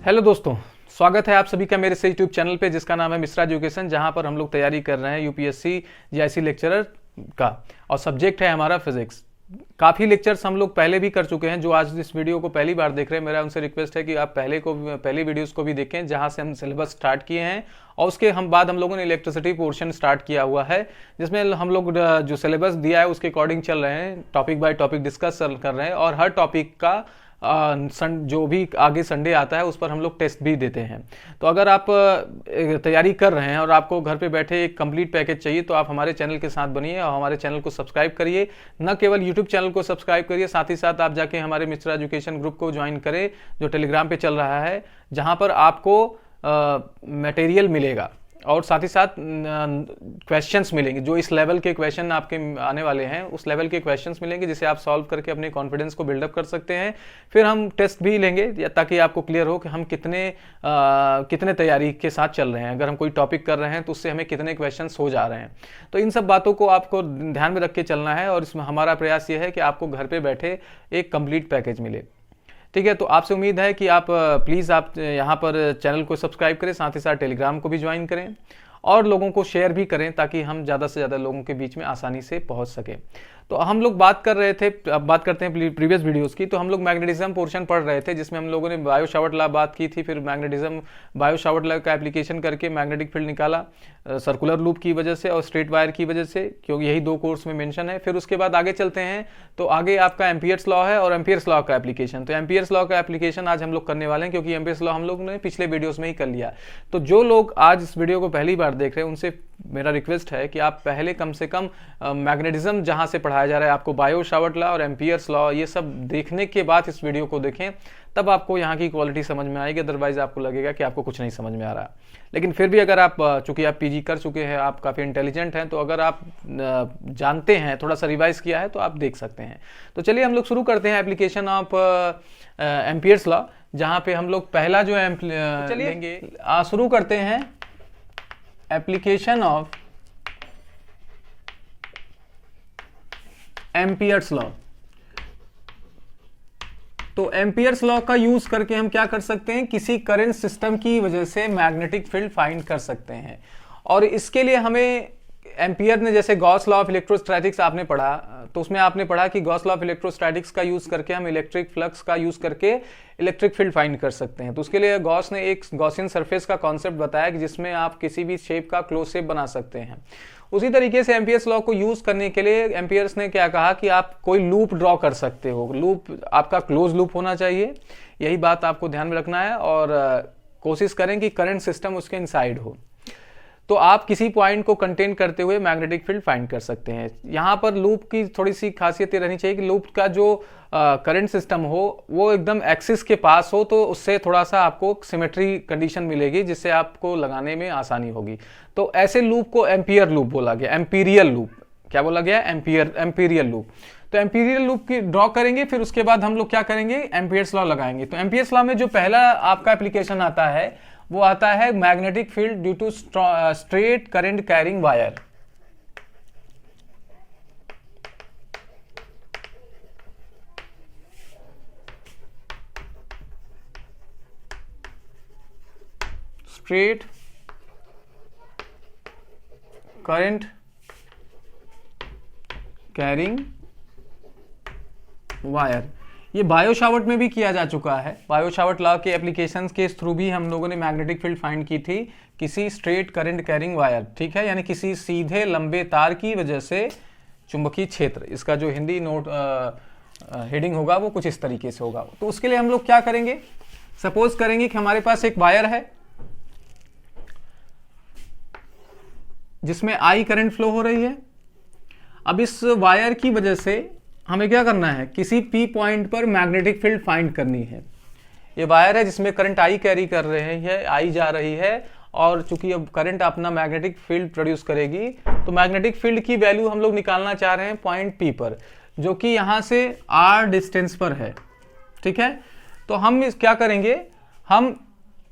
Hello दोस्तों, स्वागत है आप सभी का मेरे से यूट्यूब चैनल पे जिसका नाम है मिश्रा एजुकेशन, जहां पर हम लोग तैयारी कर रहे हैं यूपीएससी जीआईसी लेक्चरर का और सब्जेक्ट है हमारा फिजिक्स। काफ़ी लेक्चर्स हम लोग पहले भी कर चुके हैं। जो आज इस वीडियो को पहली बार देख रहे हैं, मेरा उनसे रिक्वेस्ट है कि आप पहली वीडियोस को भी देखें जहां से हम सिलेबस स्टार्ट किए हैं, और उसके बाद हम लोगों ने इलेक्ट्रिसिटी पोर्शन स्टार्ट किया हुआ है, जिसमें हम लोग जो सिलेबस दिया है उसके अकॉर्डिंग चल रहे हैं, टॉपिक बाय टॉपिक डिस्कस कर रहे हैं, और हर टॉपिक का जो भी आगे संडे आता है उस पर हम लोग टेस्ट भी देते हैं। तो अगर आप तैयारी कर रहे हैं और आपको घर पे बैठे एक कंप्लीट पैकेज चाहिए तो आप हमारे चैनल के साथ बनिए और हमारे चैनल को सब्सक्राइब करिए। न केवल यूट्यूब चैनल को सब्सक्राइब करिए, साथ ही साथ आप जाके हमारे मिश्रा एजुकेशन ग्रुप को ज्वाइन करें जो टेलीग्राम पे चल रहा है, जहाँ पर आपको मटेरियल मिलेगा और साथ ही साथ क्वेश्चंस मिलेंगे। जो इस लेवल के क्वेश्चन आपके आने वाले हैं उस लेवल के क्वेश्चंस मिलेंगे, जिसे आप सॉल्व करके अपने कॉन्फिडेंस को बिल्डअप कर सकते हैं। फिर हम टेस्ट भी लेंगे ताकि आपको क्लियर हो कि हम कितने तैयारी के साथ चल रहे हैं। अगर हम कोई टॉपिक कर रहे हैं तो उससे हमें कितने क्वेश्चंस हो जा रहे हैं। तो इन सब बातों को आपको ध्यान में रख के चलना है, और इसमें हमारा प्रयास ये है कि आपको घर पर बैठे एक कंप्लीट पैकेज मिले। ठीक है, तो आपसे उम्मीद है कि आप प्लीज़ आप यहाँ पर चैनल को सब्सक्राइब करें, साथ ही साथ टेलीग्राम को भी ज्वाइन करें और लोगों को शेयर भी करें ताकि हम ज़्यादा से ज़्यादा लोगों के बीच में आसानी से पहुँच सकें। तो हम लोग बात कर रहे थे, अब बात करते हैं प्रीवियस वीडियोस की। तो हम लोग मैग्नेटिज्म पोर्शन पढ़ रहे थे, जिसमें हम लोगों ने बायो शावर्ट लॉ बात की थी, फिर मैग्नेटिज्म बायो शावर्ट लॉ का एप्लीकेशन करके मैग्नेटिक फील्ड निकाला सर्कुलर लूप की वजह से और स्ट्रेट वायर की वजह से, क्योंकि यही दो कोर्स में मेंशन है। फिर उसके बाद आगे चलते हैं तो आगे आपका एम्पियर्स लॉ है और एम्पियर्स लॉ का एप्लीकेशन। तो एम्पियर्स लॉ का एप्लीकेशन आज हम लोग करने वाले हैं, क्योंकि एम्पियर्स लॉ हम लोग ने पिछले वीडियोस में ही कर लिया। तो जो लोग आज इस वीडियो को पहली बार देख रहे हैं उनसे मेरा रिक्वेस्ट है कि आप पहले कम से कम मैग्नेटिज्म जहां से पढ़ाया जा रहा है, आपको बायो शावर्ट लॉ और एम्पियर्स लॉ ये सब देखने के बाद इस वीडियो को देखें, तब आपको यहाँ की क्वालिटी समझ में आएगी। अदरवाइज आपको लगेगा कि आपको कुछ नहीं समझ में आ रहा। लेकिन फिर भी अगर आप चूंकि आप पीजी कर चुके हैं, आप काफ़ी इंटेलिजेंट हैं, तो अगर आप जानते हैं, थोड़ा सा रिवाइज किया है, तो आप देख सकते हैं। तो चलिए हम लोग शुरू करते हैं एप्लीकेशन ऑफ एम्पियर्स लॉ, जहाँ पे हम लोग पहला जो लेंगे, शुरू करते हैं एप्लीकेशन ऑफ एम्पियर्स लॉ। तो एम्पियर्स लॉ का यूज करके हम क्या कर सकते हैं, किसी करंट सिस्टम की वजह से मैग्नेटिक फील्ड फाइंड कर सकते हैं। और इसके लिए हमें एम्पियर ने, जैसे गॉस लॉ ऑफ इलेक्ट्रोस्टैटिक्स आपने पढ़ा, तो उसमें आपने पढ़ा कि गॉस लॉ ऑफ इलेक्ट्रोस्टैटिक्स का यूज करके हम इलेक्ट्रिक फ्लक्स का यूज करके इलेक्ट्रिक फील्ड फाइंड कर सकते हैं। तो उसके लिए गॉस ने एक गॉसियन सरफेस का कॉन्सेप्ट बताया कि जिसमें आप किसी भी शेप का क्लोज शेप बना सकते हैं। उसी तरीके से एम्पियर्स लॉ को यूज करने के लिए एम्पियर्स ने क्या कहा कि आप कोई लूप ड्रॉ कर सकते हो। लूप आपका क्लोज लूप होना चाहिए, यही बात आपको ध्यान में रखना है, और कोशिश करें कि करंट सिस्टम उसके इनसाइड हो। तो आप किसी पॉइंट को कंटेन करते हुए मैग्नेटिक फील्ड फाइंड कर सकते हैं। यहाँ पर लूप की थोड़ी सी खासियत ये रहनी चाहिए कि लूप का जो करंट सिस्टम हो वो एकदम एक्सिस के पास हो, तो उससे थोड़ा सा आपको सिमेट्री कंडीशन मिलेगी, जिससे आपको लगाने में आसानी होगी। तो ऐसे लूप को एम्पियर लूप बोला गया, एम्पीरियल लूप। क्या बोला गया? Amperian loop. तो एम्पीरियल लूप की ड्रॉ करेंगे, फिर उसके बाद हम लोग क्या करेंगे, एम्पियर्स लॉ लगाएंगे। तो एम्पियर्स लॉ में जो पहला आपका एप्लीकेशन आता है वो आता है magnetic field due to straight current carrying wire. Straight current carrying wire, ये बायो शावर्ट में भी किया जा चुका है। बायो शावर्ट लॉ के एप्लीकेशंस के थ्रू भी हम लोगों ने मैग्नेटिक फील्ड फाइंड की थी किसी स्ट्रेट करंट कैरिंग वायर, ठीक है, यानी किसी सीधे लंबे तार की वजह से चुंबकीय क्षेत्र। इसका जो हिंदी नोट हेडिंग होगा वो कुछ इस तरीके से होगा। तो उसके लिए हम लोग क्या करेंगे, सपोज करेंगे कि हमारे पास एक वायर है जिसमें आई करंट फ्लो हो रही है। अब इस वायर की वजह से हमें क्या करना है, किसी पी पॉइंट पर मैग्नेटिक फील्ड फाइंड करनी है। ये वायर है जिसमें करंट आई कैरी कर रहे हैं, आई जा रही है, और चूंकि अब करंट अपना मैग्नेटिक फील्ड प्रोड्यूस करेगी, तो मैग्नेटिक फील्ड की वैल्यू हम लोग निकालना चाह रहे हैं पॉइंट पी पर, जो कि यहां से आर डिस्टेंस पर है। ठीक है, तो हम क्या करेंगे, हम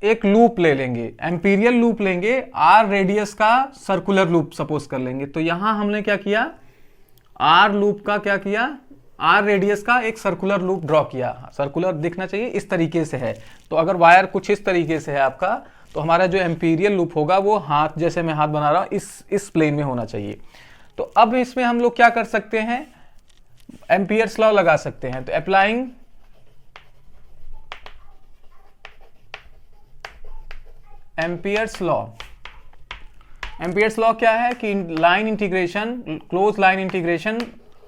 एक लूप ले लेंगे, एम्पीरियल लूप लेंगे, आर रेडियस का सर्कुलर लूप सपोज कर लेंगे। तो यहां हमने क्या किया, आर लूप का क्या किया, आर रेडियस का एक सर्कुलर लूप ड्रॉ किया, सर्कुलर दिखना चाहिए, इस तरीके से है। तो अगर वायर कुछ इस तरीके से है आपका, तो हमारा जो एम्पीरियल लूप होगा वो हाथ, जैसे मैं हाथ बना रहा हूं, इस प्लेन में होना चाहिए। तो अब इसमें हम लोग क्या कर सकते हैं, एम्पियर्स लॉ लगा सकते हैं। तो applying Ampere's law, Ampere's law क्या है कि line integration, close line integration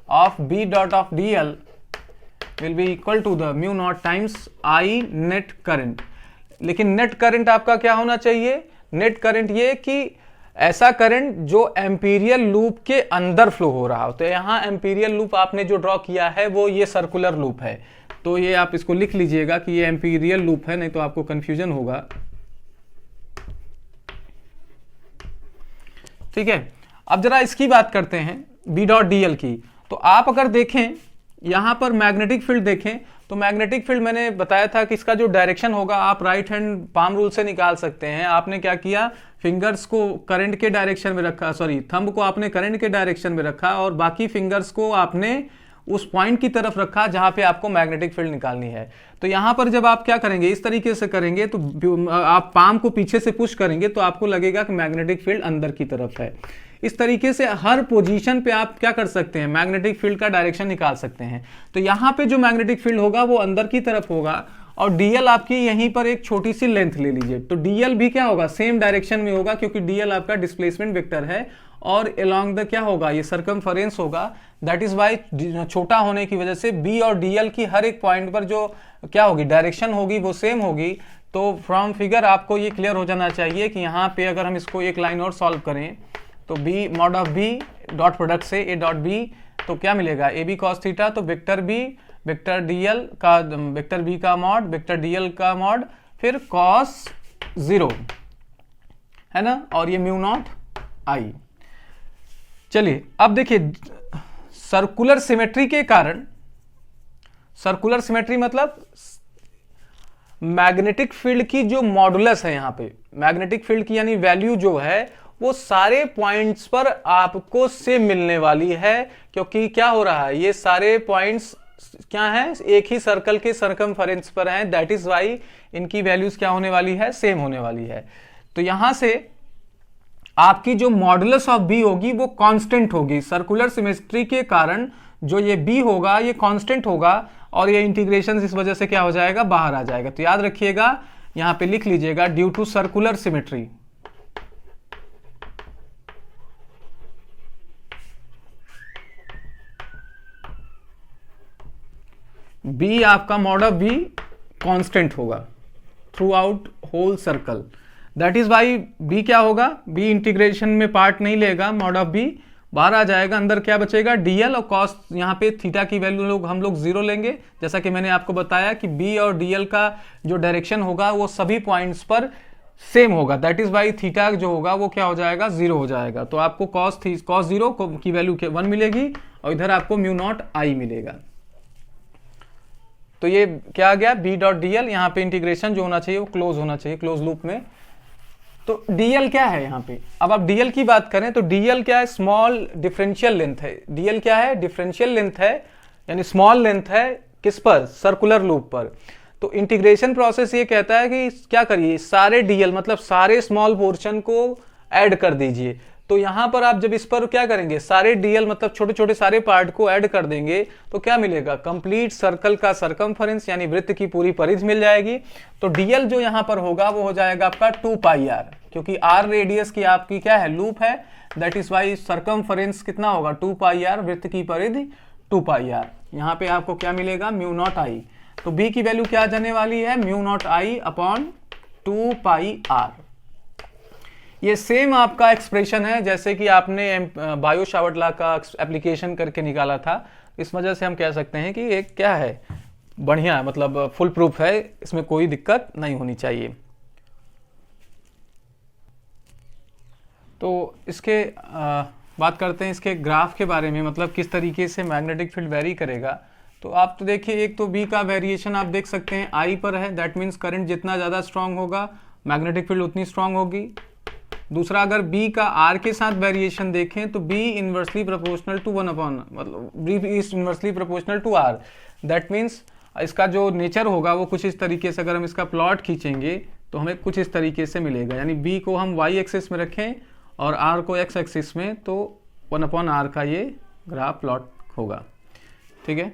of b dot of d l will be equal to the mu naught times I net current. लेकिन नेट करंट आपका क्या होना चाहिए, नेट करंट ये कि ऐसा करंट जो एम्पीरियल लूप के अंदर फ्लो हो रहा हो। तो यहां एम्पीरियल लूप आपने जो ड्रॉ किया है वो ये सर्कुलर लूप है, तो ये आप इसको लिख लीजिएगा कि ये एम्पीरियल लूप है, नहीं तो आपको कंफ्यूजन होगा। ठीक है, अब जरा इसकी बात करते हैं बी डॉट डी एल की। तो आप अगर देखें यहां पर मैग्नेटिक फील्ड देखें, तो मैग्नेटिक फील्ड मैंने बताया था कि इसका जो डायरेक्शन होगा आप राइट हैंड पाम रूल से निकाल सकते हैं। आपने क्या किया, फिंगर्स को करंट के डायरेक्शन में रखा, सॉरी थंब को आपने करंट के डायरेक्शन में रखा और बाकी फिंगर्स को आपने उस पॉइंट की तरफ रखा जहां पे आपको मैग्नेटिक फील्ड निकालनी है। तो यहां पर जब आप क्या करेंगे, इस तरीके से करेंगे, तो आप पाम को पीछे से पुश करेंगे तो आपको लगेगा कि मैग्नेटिक फील्ड अंदर की तरफ है। इस तरीके से हर पोजीशन पे आप क्या कर सकते हैं, मैग्नेटिक फील्ड का डायरेक्शन निकाल सकते हैं। तो यहां पे जो मैग्नेटिक फील्ड होगा वो अंदर की तरफ होगा और डीएल आपकी यहीं पर एक छोटी सी लेंथ ले लीजिए, तो डीएल भी क्या होगा, सेम डायरेक्शन में होगा, क्योंकि डीएल आपका डिस्प्लेसमेंट वेक्टर है और अलोंग द क्या होगा, ये सर्कमफरेंस होगा। दैट इज वाई छोटा होने की वजह से बी और डीएल की हर एक पॉइंट पर जो क्या होगी, डायरेक्शन होगी वो सेम होगी। तो फ्रॉम फिगर आपको ये क्लियर हो जाना चाहिए कि यहाँ पे अगर हम इसको एक लाइन और सॉल्व करें तो b mod of b dot product से ए डॉट बी, तो क्या मिलेगा, ए बी कॉस थीटा, तो वेक्टर बी वेक्टर डीएल का, वेक्टर बी का मॉड वेक्टर डीएल का मॉड, फिर कॉस 0 है ना, और ये म्यू नॉट आई। चलिए अब देखिए सर्कुलर सिमेट्री के कारण, सर्कुलर सिमेट्री मतलब मैग्नेटिक फील्ड की जो मॉडुलस है, यहां पे मैग्नेटिक फील्ड की यानी वैल्यू जो है वो सारे पॉइंट्स पर आपको सेम मिलने वाली है, क्योंकि क्या हो रहा है, ये सारे पॉइंट्स क्या हैं, एक ही सर्कल के सर्कमफरेंस पर हैं। दैट इज वाई इनकी वैल्यूज क्या होने वाली है, सेम होने वाली है। तो यहां से आपकी जो मॉडुलस ऑफ बी होगी वो कांस्टेंट होगी। सर्कुलर सिमेट्री के कारण जो ये बी होगा ये कांस्टेंट होगा और ये इंटीग्रेशन इस वजह से क्या हो जाएगा, बाहर आ जाएगा। तो याद रखिएगा, यहां पे लिख लीजिएगा due to circular symmetry, b आपका मॉड ऑफ बी कांस्टेंट होगा throughout whole circle. That is why b क्या होगा, बी इंटीग्रेशन में पार्ट नहीं लेगा, मॉड ऑफ बी बाहर आ जाएगा, अंदर क्या बचेगा, डीएल और कॉस, यहाँ पे थीटा की वैल्यू हम लोग 0 लेंगे। जैसा कि मैंने आपको बताया कि बी और डीएल का जो डायरेक्शन होगा वो सभी पॉइंट्स पर सेम होगा। दैट इज वाई थीटा जो होगा वो क्या हो जाएगा, 0 हो जाएगा। तो आपको कॉस 0 की वैल्यू 1 मिलेगी और इधर आपको म्यू नॉट आई मिलेगा। तो ये क्या आ गया, बी डॉट डी एल, यहाँ पे इंटीग्रेशन जो होना चाहिए वो क्लोज होना चाहिए, क्लोज लूप में। तो डीएल क्या है यहाँ पे, अब आप डीएल की बात करें तो डीएल क्या है, स्मॉल डिफरेंशियल लेंथ है। डीएल क्या है, डिफरेंशियल लेंथ है, यानी स्मॉल लेंथ है, किस पर, सर्कुलर लूप पर। तो इंटीग्रेशन प्रोसेस ये कहता है कि क्या करिए, सारे डीएल मतलब सारे स्मॉल पोर्शन को ऐड कर दीजिए। तो यहां पर आप जब इस पर क्या करेंगे, सारे डीएल मतलब छोटे छोटे सारे पार्ट को ऐड कर देंगे तो क्या मिलेगा, कंप्लीट सर्कल का सरकमफरेंस यानी वृत्त की पूरी परिधि मिल जाएगी। तो डीएल जो यहां पर होगा वो हो जाएगा आपका 2 पाई आर, क्योंकि आर रेडियस की आपकी क्या है, लूप है। दैट इज वाई सरकमफरेंस कितना होगा, 2 पाई आर, वृत्त की परिधि 2 पाई आर। यहां पे आपको क्या मिलेगा, म्यू नॉट आई। तो बी की वैल्यू क्या जाने वाली है, mu naught I upon 2 pi are. ये सेम आपका एक्सप्रेशन है जैसे कि आपने बायो शावर्ट लॉ का एप्लीकेशन करके निकाला था। इस वजह से हम कह सकते हैं कि एक क्या है, बढ़िया, मतलब फुल प्रूफ है, इसमें कोई दिक्कत नहीं होनी चाहिए। तो इसके बात करते हैं इसके ग्राफ के बारे में, मतलब किस तरीके से मैग्नेटिक फील्ड वेरी करेगा। तो आप तो देखिए, एक तो बी का वेरिएशन आप देख सकते हैं आई पर है। दैट मीन्स करंट जितना ज़्यादा स्ट्रांग होगा मैग्नेटिक फील्ड उतनी स्ट्रांग होगी। दूसरा अगर b का r के साथ वेरिएशन देखें तो b inversely proportional to 1 upon, मतलब b is inversely proportional to r। That means इसका जो नेचर होगा वो कुछ इस तरीके से, अगर हम इसका प्लॉट खींचेंगे तो हमें कुछ इस तरीके से मिलेगा, यानी b को हम y एक्सिस में रखें और r को x एक्सिस में, तो 1 अपॉन r का ये ग्राफ प्लॉट होगा। ठीक है,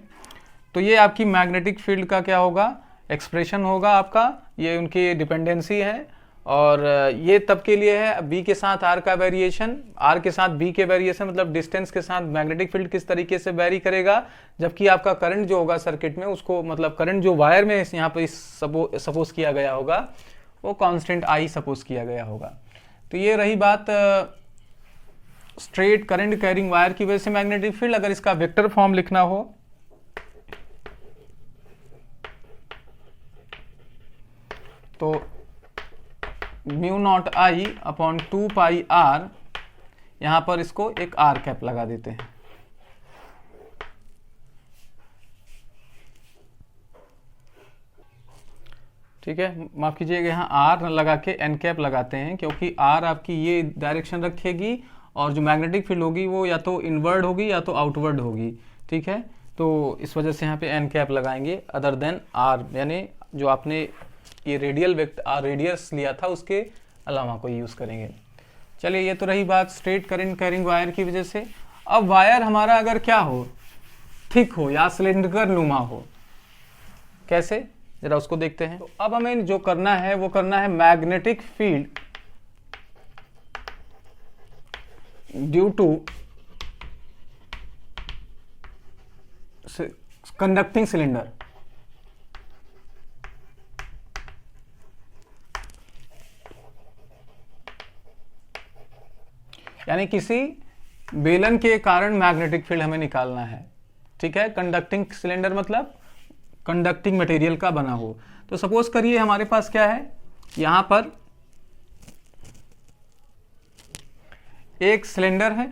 तो ये आपकी मैग्नेटिक फील्ड का क्या होगा, एक्सप्रेशन होगा आपका, ये उनकी डिपेंडेंसी है। और ये तब के लिए है b के साथ r का वेरिएशन, r के साथ b के वेरिएशन, मतलब डिस्टेंस के साथ मैग्नेटिक फील्ड किस तरीके से वेरी करेगा, जबकि आपका करंट जो होगा सर्किट में उसको, मतलब करंट जो वायर में यहाँ पे सपोज किया गया होगा वो कांस्टेंट I सपोज किया गया होगा। तो ये रही बात स्ट्रेट करंट कैरिंग वायर की वजह से मैग्नेटिक फील्ड। अगर इसका वेक्टर फॉर्म लिखना हो तो mu naught I upon 2 pi r, यहां पर इसको एक r कैप लगा देते हैं। ठीक है, माफ कीजिएगा, यहाँ r लगा के n कैप लगाते हैं, क्योंकि r आपकी ये डायरेक्शन रखेगी और जो मैग्नेटिक फील्ड होगी वो या तो इनवर्ड होगी या तो आउटवर्ड होगी। ठीक है, तो इस वजह से यहाँ पे n कैप लगाएंगे अदर देन r, यानी जो आपने ये रेडियल वेक्टर रेडियस लिया था उसके अलावा कोई यूज़ करेंगे। चलिए, ये तो रही बात स्ट्रेट करंट कैरिंग वायर की वजह से। अब वायर हमारा अगर क्या हो, थिक हो या सिलेंडर नुमा हो, कैसे, जरा उसको देखते हैं। तो अब हमें जो करना है वो करना है magnetic field due to conducting cylinder. यानी किसी बेलन के कारण मैग्नेटिक फील्ड हमें निकालना है। ठीक है, कंडक्टिंग सिलेंडर मतलब कंडक्टिंग मटेरियल का बना हो। तो सपोज करिए हमारे पास क्या है, यहां पर एक सिलेंडर है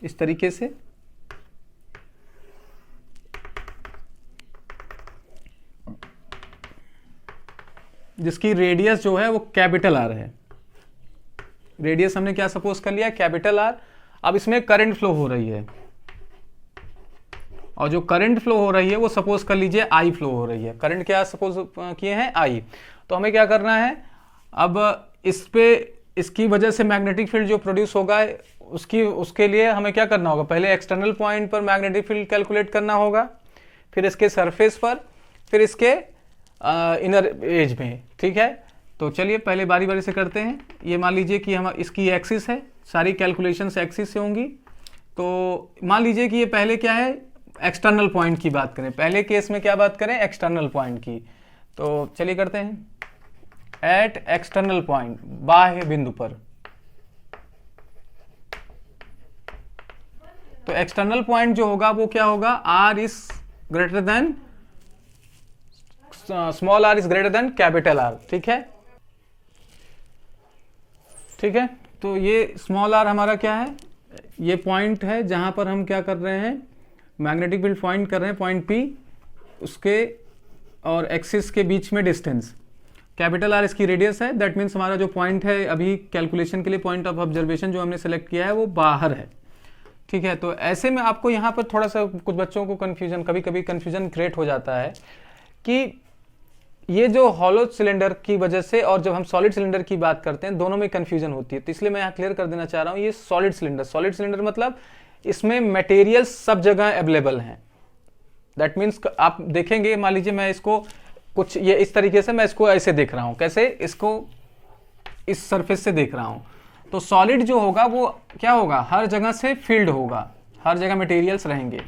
इस तरीके से, जिसकी रेडियस जो है वो कैपिटल आर है। रेडियस हमने क्या सपोज कर लिया, कैपिटल आर। अब इसमें करंट फ्लो हो रही है और जो करंट फ्लो हो रही है वो सपोज कर लीजिए आई फ्लो हो रही है। करंट क्या सपोज किए हैं, आई। तो हमें क्या करना है, अब इस पे इसकी वजह से मैग्नेटिक फील्ड जो प्रोड्यूस होगा उसके लिए हमें क्या करना होगा, पहले एक्सटर्नल पॉइंट पर मैग्नेटिक फील्ड कैलकुलेट करना होगा, फिर इसके सरफेस पर, फिर इसके इनर एज में। ठीक है, तो चलिए पहले बारी बारी से करते हैं। ये मान लीजिए कि हम इसकी एक्सिस है, सारी कैलकुलेशंस एक्सिस से होंगी। तो मान लीजिए कि ये पहले क्या है, एक्सटर्नल पॉइंट की बात करें, पहले केस में क्या बात करें, एक्सटर्नल पॉइंट की। तो चलिए करते हैं, एट एक्सटर्नल पॉइंट, बाह्य बिंदु पर। तो एक्सटर्नल पॉइंट जो होगा वो क्या होगा, R is greater than small R is greater than capital R. ठीक है, ठीक है। तो ये स्मॉल आर हमारा क्या है, ये पॉइंट है जहां पर हम क्या कर रहे हैं, मैग्नेटिक फील्ड पॉइंट कर रहे हैं, पॉइंट पी, उसके और एक्सिस के बीच में डिस्टेंस। कैपिटल आर इसकी रेडियस है। दैट मीन्स हमारा जो पॉइंट है अभी कैलकुलेशन के लिए, पॉइंट ऑफ ऑब्जर्वेशन जो हमने सेलेक्ट किया है वो बाहर है। ठीक है, तो ऐसे में आपको यहाँ पर थोड़ा सा कुछ बच्चों को कन्फ्यूजन, कभी कभी कन्फ्यूजन क्रिएट हो जाता है कि ये जो हॉलो सिलेंडर की वजह से और जब हम सॉलिड सिलेंडर की बात करते हैं दोनों में कंफ्यूजन होती है। तो इसलिए मैं यहाँ क्लियर कर देना चाह रहा हूँ, ये सॉलिड सिलेंडर, सॉलिड सिलेंडर मतलब इसमें मटेरियल सब जगह अवेलेबल हैं। दैट मीन्स आप देखेंगे, मान लीजिए मैं इसको कुछ ये इस तरीके से, मैं इसको ऐसे देख रहा हूँ, कैसे, इसको इस सरफेस से देख रहा हूँ। तो सॉलिड जो होगा वो क्या होगा, हर जगह से फील्ड होगा, हर जगह मटेरियल्स रहेंगे।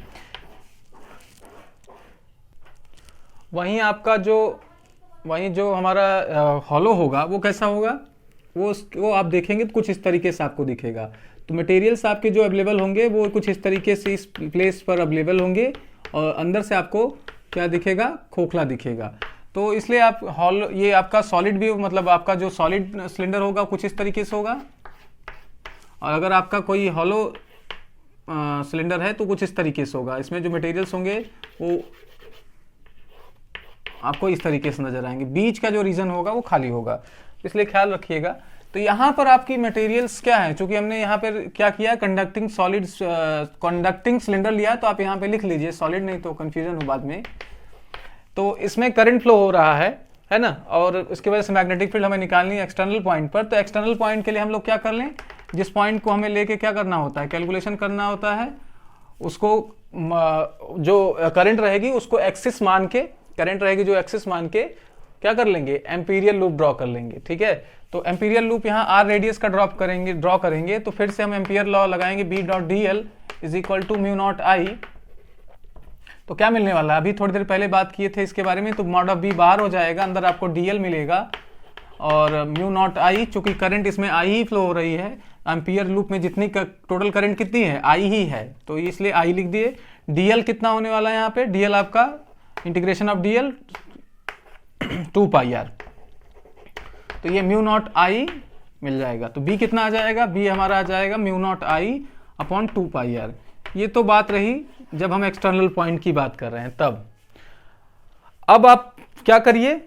वहीं जो हमारा हॉलो होगा वो कैसा होगा, वो आप देखेंगे तो कुछ इस तरीके से आपको दिखेगा। तो मटेरियल्स आपके जो अवेलेबल होंगे वो कुछ इस तरीके से इस प्लेस पर अवेलेबल होंगे और अंदर से आपको क्या दिखेगा, खोखला दिखेगा। तो इसलिए आप ये आपका सॉलिड भी, मतलब आपका जो सॉलिड सिलेंडर होगा कुछ इस तरीके से होगा, और अगर आपका कोई हॉलो सिलेंडर है तो कुछ इस तरीके से होगा। इसमें जो मटेरियल्स होंगे वो आपको इस तरीके से नजर आएंगे, बीच का जो रीजन होगा वो खाली होगा। इसलिए ख्याल रखिएगा। तो यहाँ पर आपकी मटेरियल्स क्या है, चूंकि हमने यहाँ पर क्या किया, कंडक्टिंग सॉलिड कंडक्टिंग सिलेंडर लिया, तो आप यहाँ पे लिख लीजिए सॉलिड, नहीं तो कंफ्यूजन हो बाद में। तो इसमें करंट फ्लो हो रहा है ना, और इसकी वजह से मैग्नेटिक फील्ड हमें निकालनी है एक्सटर्नल पॉइंट पर। तो एक्सटर्नल पॉइंट के लिए हम लोग क्या कर लें, जिस पॉइंट को हमें लेके क्या करना होता है, कैलकुलेशन करना होता है, उसको जो करंट रहेगी उसको एक्सिस मान के, करंट रहेगी जो एक्सिस मान के क्या कर लेंगे, एम्पीरियल लूप ड्रॉ कर लेंगे। ठीक है, तो एम्पीरियल लूप यहाँ आर रेडियस का ड्रॉ करेंगे। तो फिर से हम एम्पियर लॉ लगाएंगे, B dot d l is equal to mu naught I. तो क्या मिलने वाला है, अभी थोड़ी देर पहले बात किए थे इसके बारे में, तो मॉड ऑफ बी बाहर हो जाएगा, अंदर आपको डी एल मिलेगा और म्यू नॉट आई, चूंकि करंट इसमें आई ही फ्लो हो रही है, एम्पियर लूप में जितनी टोटल करंट कितनी है, आई ही है, तो इसलिए आई लिख दिए। डीएल कितना होने वाला है यहाँ पे, डीएल आपका integration of DL 2 pi R, तो ये म्यू नॉट आई मिल जाएगा। तो बी कितना आ जाएगा, बी हमारा आ जाएगा mu naught I upon 2 pi are. ये तो बात रही जब हम एक्सटर्नल पॉइंट की बात कर रहे हैं तब। अब आप क्या करिए,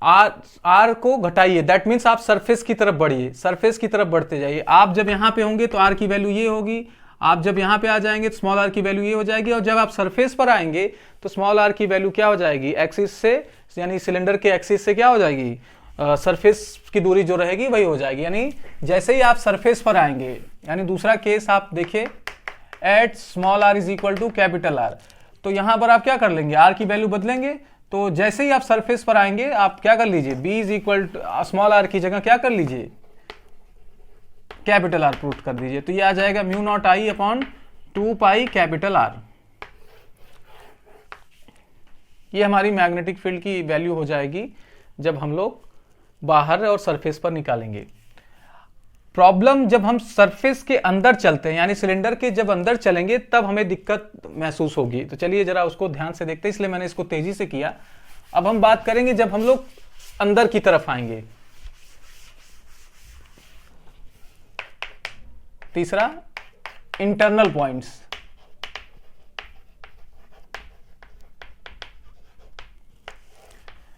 आर को घटाइए, दैट मीन्स आप सरफेस की तरफ बढ़िए, सरफेस की तरफ बढ़ते जाइए। आप जब यहां पे होंगे तो आर की वैल्यू ये होगी, आप जब यहां पे आ जाएंगे तो स्मॉल आर की वैल्यू ये हो जाएगी, और जब आप सरफेस पर आएंगे तो स्मॉल आर की वैल्यू क्या हो जाएगी, एक्सिस से, यानी सिलेंडर के एक्सिस से क्या हो जाएगी, सरफेस की दूरी जो रहेगी वही हो जाएगी। यानी जैसे ही आप सरफेस पर आएंगे, यानी दूसरा केस आप देखिए, at small R is equal to capital R, तो यहां पर आप क्या कर लेंगे, आर की वैल्यू बदलेंगे। तो जैसे ही आप सरफेस पर आएंगे आप क्या कर लीजिए, B is equal small R की जगह क्या कर लीजिए, कैपिटल आर पुट कर दीजिए। तो ये आ जाएगा mu naught I upon 2 pi capital are. ये हमारी मैग्नेटिक फील्ड की वैल्यू हो जाएगी जब हम लोग बाहर और सरफेस पर निकालेंगे। प्रॉब्लम जब हम सरफेस के अंदर चलते हैं, यानी सिलेंडर के जब अंदर चलेंगे तब हमें दिक्कत महसूस होगी। तो चलिए जरा उसको ध्यान से देखते हैं, इसलिए मैंने इसको तेजी से किया। अब हम बात करेंगे जब हम लोग अंदर की तरफ आएंगे। तीसरा, इंटरनल पॉइंट्स।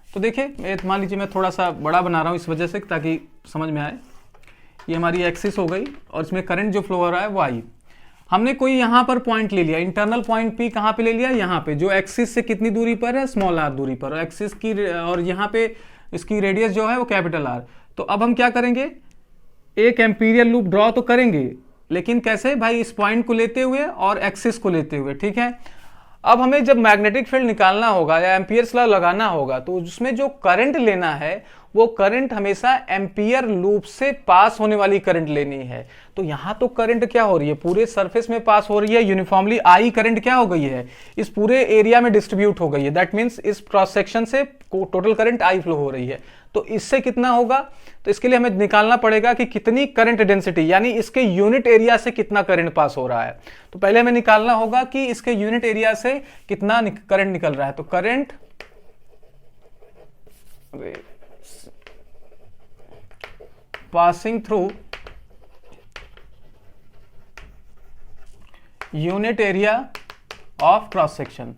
तो देखिए, मान लीजिए मैं थोड़ा सा बड़ा बना रहा हूं इस वजह से ताकि समझ में आए। ये हमारी एक्सिस हो गई और इसमें करंट जो फ्लो हो रहा है वो आई। हमने कोई यहां पर पॉइंट ले लिया, इंटरनल पॉइंट पी कहां पे ले लिया, यहां पे, जो एक्सिस से कितनी दूरी पर है, स्मॉल आर दूरी पर, एक्सिस की, और यहां पे इसकी रेडियस जो है वो कैपिटल आर। तो अब हम क्या करेंगे, एक एम्पीरियल लूप ड्रॉ तो करेंगे, लेकिन कैसे भाई, इस पॉइंट को लेते हुए और एक्सिस को लेते हुए। ठीक है, अब हमें जब मैग्नेटिक फील्ड निकालना होगा या एम्पियर्स लॉ लगाना होगा, तो उसमें जो करंट लेना है वो करंट हमेशा एम्पियर लूप से पास होने वाली करंट लेनी है। तो यहां तो करंट क्या हो रही है, पूरे सरफेस में पास हो रही है यूनिफॉर्मली। आई करंट क्या हो गई है, इस पूरे एरिया में डिस्ट्रीब्यूट हो गई है, दैट मीन्स इस क्रॉस सेक्शन से टोटल करंट आई फ्लो हो रही है। तो इससे कितना होगा, तो इसके लिए हमें निकालना पड़ेगा कि कितनी करंट डेंसिटी, यानी इसके यूनिट एरिया से कितना करंट पास हो रहा है। तो पहले हमें निकालना होगा कि इसके यूनिट एरिया से कितना करंट निकल रहा है। तो current passing through unit area of cross section,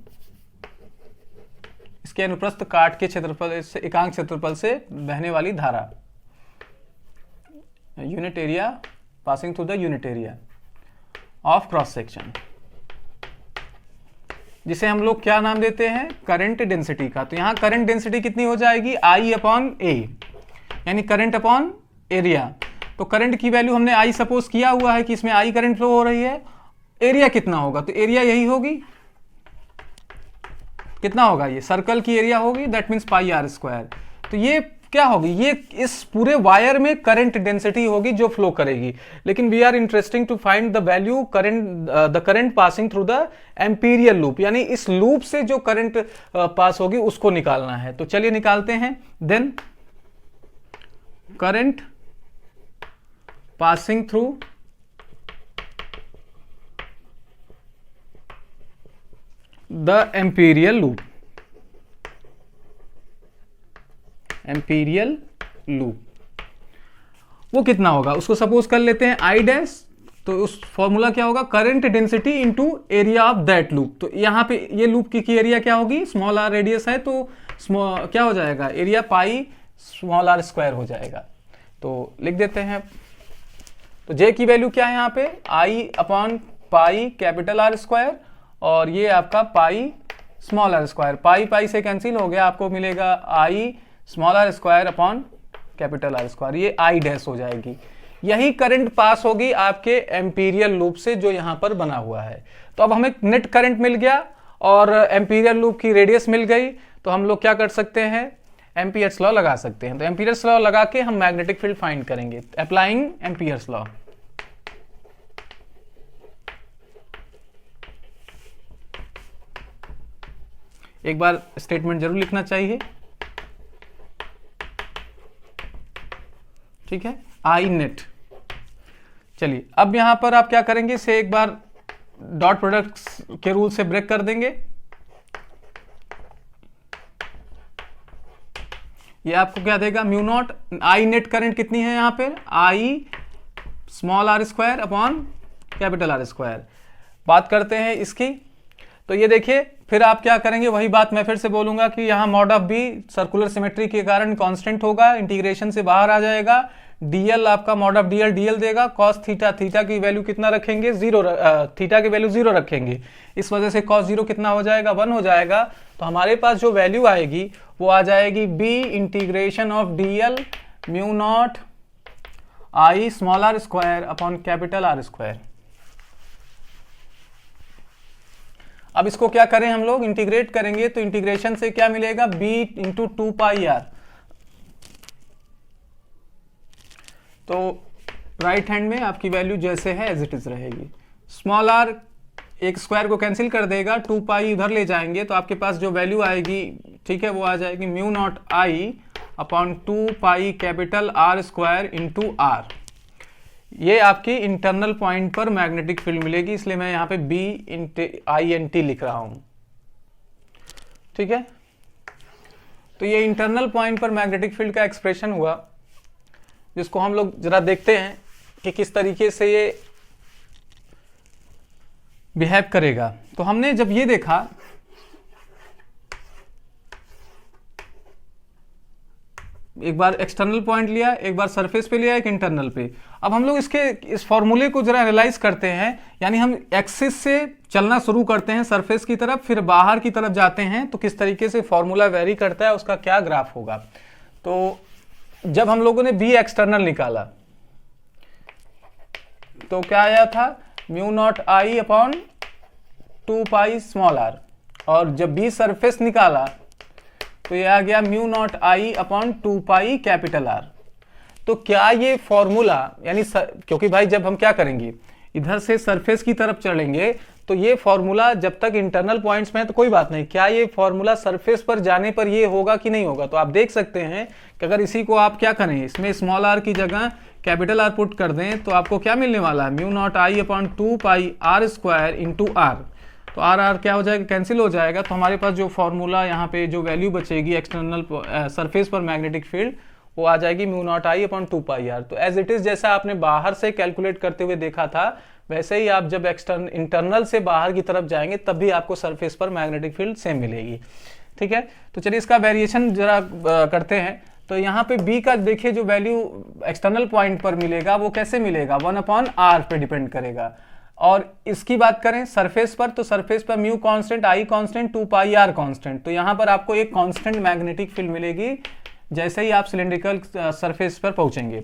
इसके अनुप्रस्थ काट के क्षेत्रफल से, एकांक क्षेत्रफल से बहने वाली धारा, unit area passing through the unit area of cross section, जिसे हम लोग क्या नाम देते हैं, करंट डेंसिटी का। तो यहां करंट डेंसिटी कितनी हो जाएगी, आई अपॉन ए, यानी करंट अपॉन एरिया। तो करंट की वैल्यू हमने आई सपोज किया हुआ है कि इसमें आई करंट फ्लो हो रही है, एरिया कितना होगा, तो एरिया यही होगी, कितना होगा, ये सर्कल की एरिया होगी, that means pi R square. तो ये क्या होगी, ये इस पूरे वायर में करंट डेंसिटी होगी जो फ्लो करेगी। लेकिन we are interesting to find the value the current passing through the Amperian loop, यानी इस लूप से जो करंट पास होगी उसको निकालना है। तो चलिए निकालते हैं। Then current passing through the Amperian loop, Amperian loop वो कितना होगा, उसको सपोज कर लेते हैं आई डैश। तो उस फॉर्मूला क्या होगा, current density into area of that loop. तो यहां पे ये लूप की एरिया क्या होगी, स्मॉल आर रेडियस है, तो क्या हो जाएगा, area pi small are square हो जाएगा। तो लिख देते हैं, तो जे की वैल्यू क्या है यहाँ पे, I upon pi capital R square, और ये आपका pi small are square, pi pi से कैंसिल हो गया, आपको मिलेगा I small are square upon capital R square, ये आई डैश हो जाएगी। यही करंट पास होगी आपके एम्पीरियल लूप से जो यहां पर बना हुआ है। तो अब हमें नेट करंट मिल गया और एम्पीरियल लूप की रेडियस मिल गई, तो हम लोग क्या कर सकते हैं, एम्पियर्स लॉ लगा सकते हैं। तो एम्पियर्स लॉ लगा के हम मैग्नेटिक फील्ड फाइंड करेंगे, अप्लाइंग एम्पियर्स लॉ। एक बार स्टेटमेंट जरूर लिखना चाहिए, ठीक है, आई नेट। चलिए अब यहां पर आप क्या करेंगे, से एक बार डॉट प्रोडक्ट के रूल से ब्रेक कर देंगे। ये आपको क्या देगा, mu naught I net current कितनी है यहां पे, I small are square upon capital R square. बात करते हैं इसकी, तो ये देखिए फिर आप क्या करेंगे, वही बात मैं फिर से बोलूंगा कि यहाँ mod of B circular symmetry के कारण कांस्टेंट होगा, इंटीग्रेशन से बाहर आ जाएगा। डीएल आपका मॉड ऑफ डीएल डीएल देगा, कॉस थीटा, थीटा की वैल्यू कितना रखेंगे, जीरो, थीटा की वैल्यू जीरो रखेंगे, इस वजह से कॉस जीरो कितना हो जाएगा, 1 हो जाएगा। तो हमारे पास जो वैल्यू आएगी वो आ जाएगी B integration of DL mu naught I small are square upon capital R square. अब इसको क्या करें, हम लोग इंटीग्रेट करेंगे, तो इंटीग्रेशन से क्या मिलेगा, b इंटू 2 पाई आर। तो राइट हैंड में आपकी वैल्यू जैसे है एज इट इज रहेगी। स्मॉल आर एक स्क्वायर को कैंसिल कर देगा, 2 पाई उधर ले जाएंगे, तो आपके पास जो वैल्यू आएगी, ठीक है, वो आ जाएगी mu naught I upon 2 pi capital R square into R. ये आपकी इंटरनल पॉइंट पर मैग्नेटिक फील्ड मिलेगी, इसलिए मैं यहां पे बी आई एन टी लिख रहा हूं, ठीक है। तो ये इंटरनल पॉइंट पर मैग्नेटिक फील्ड का एक्सप्रेशन हुआ, जिसको हम लोग जरा देखते हैं कि किस तरीके से ये बिहेव करेगा। तो हमने जब ये देखा, एक बार एक्सटर्नल पॉइंट लिया, एक बार सरफेस पे लिया, एक इंटरनल पे। अब हम लोग इस फॉर्मूले को जरा एनालाइज करते हैं, यानी हम एक्सिस से चलना शुरू करते हैं सरफेस की तरफ, फिर बाहर की तरफ जाते हैं, तो किस तरीके से फॉर्मूला वेरी करता है, उसका क्या ग्राफ होगा। तो जब हम लोगों ने बी एक्सटर्नल निकाला तो क्या आया था, mu naught I upon 2 pi small R, और जब बी सरफेस निकाला तो ये आ गया mu naught I upon 2 pi capital R. तो क्या ये फॉर्मूला, यानी क्योंकि भाई जब हम क्या करेंगे, इधर से सरफेस की तरफ चलेंगे, तो ये फॉर्मूला जब तक इंटरनल पॉइंट्स में है तो कोई बात नहीं, क्या ये फॉर्मूला सरफेस पर जाने पर ये होगा कि नहीं होगा। तो आप देख सकते हैं कि अगर इसी को आप क्या करें, इसमें स्मॉल आर की जगह कैपिटल आर पुट कर दें, तो आपको क्या मिलने वाला है, mu naught I upon 2 pi R square into R. तो आर आर क्या हो जाएगा, कैंसिल हो जाएगा। तो हमारे पास जो फॉर्मूला यहाँ पे जो वैल्यू बचेगी एक्सटर्नल सरफेस पर मैग्नेटिक फील्ड, वो आ जाएगी mu naught I upon 2 pi R. तो एज इट इज जैसा आपने बाहर से कैलकुलेट करते हुए देखा था, वैसे ही आप जब इंटरनल से बाहर की तरफ जाएंगे तब भी आपको सरफेस पर मैग्नेटिक फील्ड सेम मिलेगी, ठीक है। तो चलिए इसका वेरिएशन जरा करते हैं। तो यहाँ पे बी का देखिए जो वैल्यू एक्सटर्नल पॉइंट पर मिलेगा वो कैसे मिलेगा, 1 अपॉन आर पे डिपेंड करेगा। और इसकी बात करें सरफेस पर, तो सरफेस पर mu constant, I constant, 2 pi R constant. तो यहाँ पर आपको एक कांस्टेंट मैग्नेटिक फील्ड मिलेगी जैसे ही आप सिलेंड्रिकल सरफेस पर पहुंचेंगे।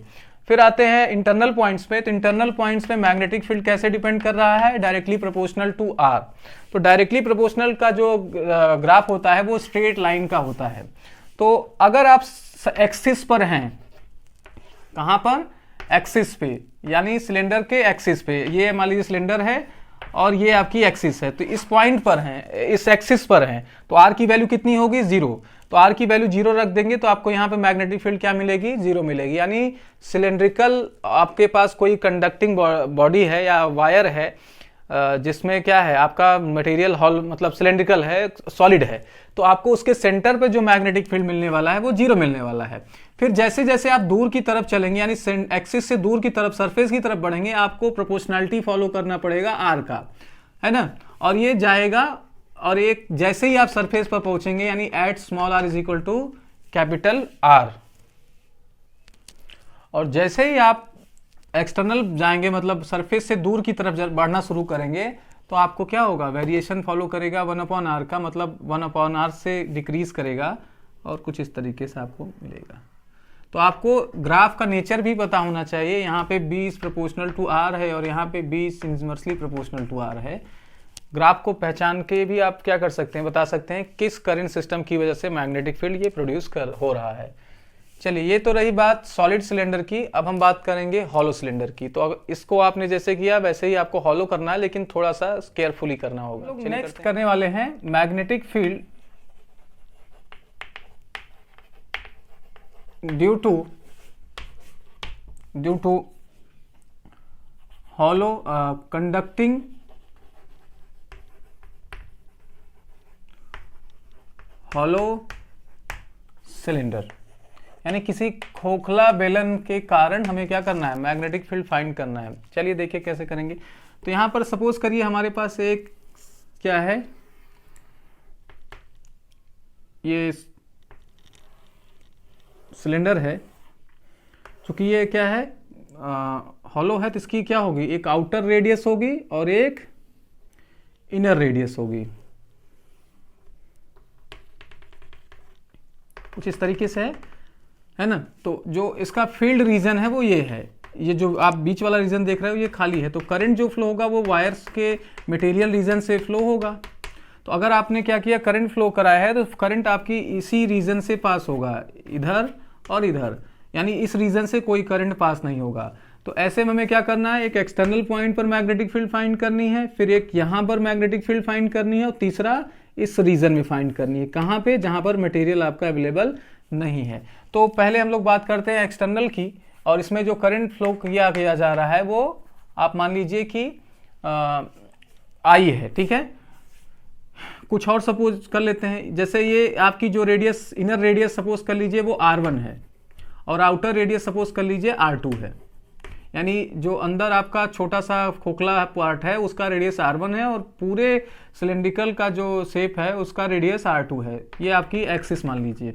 फिर आते हैं इंटरनल पॉइंट्स पे। तो इंटरनल पॉइंट्स पे मैग्नेटिक फील्ड कैसे डिपेंड कर रहा है, डायरेक्टली प्रोपोर्शनल टू आर। तो डायरेक्टली प्रोपोर्शनल का जो ग्राफ होता है वो स्ट्रेट लाइन का होता है। तो अगर आप एक्सिस पर हैं, कहां पर, एक्सिस पे, यानी सिलेंडर के एक्सिस पे, ये मान लीजिए सिलेंडर है और ये आपकी एक्सिस है, तो इस पॉइंट पर हैं, इस एक्सिस पर हैं, तो आर की वैल्यू कितनी होगी, 0। तो आर की वैल्यू 0 रख देंगे तो आपको यहाँ पे मैग्नेटिक फील्ड क्या मिलेगी, 0 मिलेगी। यानी सिलेंड्रिकल आपके पास कोई कंडक्टिंग बॉडी है या वायर है जिसमें क्या है आपका मटेरियल हॉल, मतलब सिलेंड्रिकल है, सॉलिड है, तो आपको उसके सेंटर पे जो मैग्नेटिक फील्ड मिलने वाला है वो 0 मिलने वाला है। फिर जैसे जैसे आप दूर की तरफ चलेंगे, यानी एक्सिस से दूर की तरफ, सरफेस की तरफ बढ़ेंगे, आपको प्रोपोर्शनैलिटी फॉलो करना पड़ेगा आर का, है ना। और ये जाएगा, और एक जैसे ही आप सरफेस पर पहुंचेंगे, यानी at small R is equal to capital R, और जैसे ही आप एक्सटर्नल जाएंगे, मतलब सरफेस से दूर की तरफ बढ़ना शुरू करेंगे, तो आपको क्या होगा, वेरिएशन फॉलो करेगा 1/r का, मतलब 1/r से डिक्रीज करेगा और कुछ इस तरीके से आपको मिलेगा। तो आपको ग्राफ का नेचर भी पता होना चाहिए। यहाँ पे b is proportional to r है और यहाँ पे b is inversely proportional to r है। ग्राफ को पहचान के भी आप क्या कर सकते हैं, बता सकते हैं किस करंट सिस्टम की वजह से मैग्नेटिक फील्ड ये प्रोड्यूस हो रहा है। चलिए, ये तो रही बात सॉलिड सिलेंडर की। अब हम बात करेंगे हॉलो सिलेंडर की। तो अब इसको आपने जैसे किया वैसे ही आपको हॉलो करना है, लेकिन थोड़ा सा केयरफुली करना होगा। नेक्स्ट करने वाले हैं magnetic field due to hollow conducting hollow cylinder, यानी किसी खोखला बेलन के कारण हमें क्या करना है, मैग्नेटिक फील्ड फाइंड करना है। चलिए देखिए कैसे करेंगे। तो यहां पर सपोज करिए हमारे पास एक क्या है, ये सिलेंडर है। चूंकि ये क्या है, हॉलो है, तो इसकी क्या होगी, एक आउटर रेडियस होगी और एक इनर रेडियस होगी, कुछ इस तरीके से है ना। तो जो इसका फील्ड रीजन है वो ये है, ये जो आप बीच वाला रीजन देख रहे हो ये खाली है। तो करंट जो फ्लो होगा वो वायर्स के मटेरियल रीजन से फ्लो होगा। तो अगर आपने क्या किया, करंट फ्लो कराया है, तो करंट आपकी इसी रीजन से पास होगा, इधर और इधर, यानी इस रीजन से कोई करंट पास नहीं होगा। तो ऐसे में हमें क्या करना है, एक एक्सटर्नल पॉइंट पर मैग्नेटिक फील्ड फाइंड करनी है, फिर एक यहाँ पर मैग्नेटिक फील्ड फाइंड करनी है और तीसरा इस रीजन में फाइंड करनी है। कहाँ पे, जहाँ पर मटेरियल आपका अवेलेबल नहीं है। तो पहले हम लोग बात करते हैं एक्सटर्नल की, और इसमें जो करंट फ्लो किया जा रहा है वो आप मान लीजिए कि आई है, ठीक है। कुछ और सपोज कर लेते हैं, जैसे ये आपकी जो रेडियस, इनर रेडियस सपोज कर लीजिए वो r1 है और आउटर रेडियस सपोज कर लीजिए r2 है, यानी जो अंदर आपका छोटा सा खोखला पार्ट है उसका रेडियस r1 है और पूरे सिलेंड्रिकल का जो शेप है उसका रेडियस r2 है। ये आपकी एक्सिस मान लीजिए।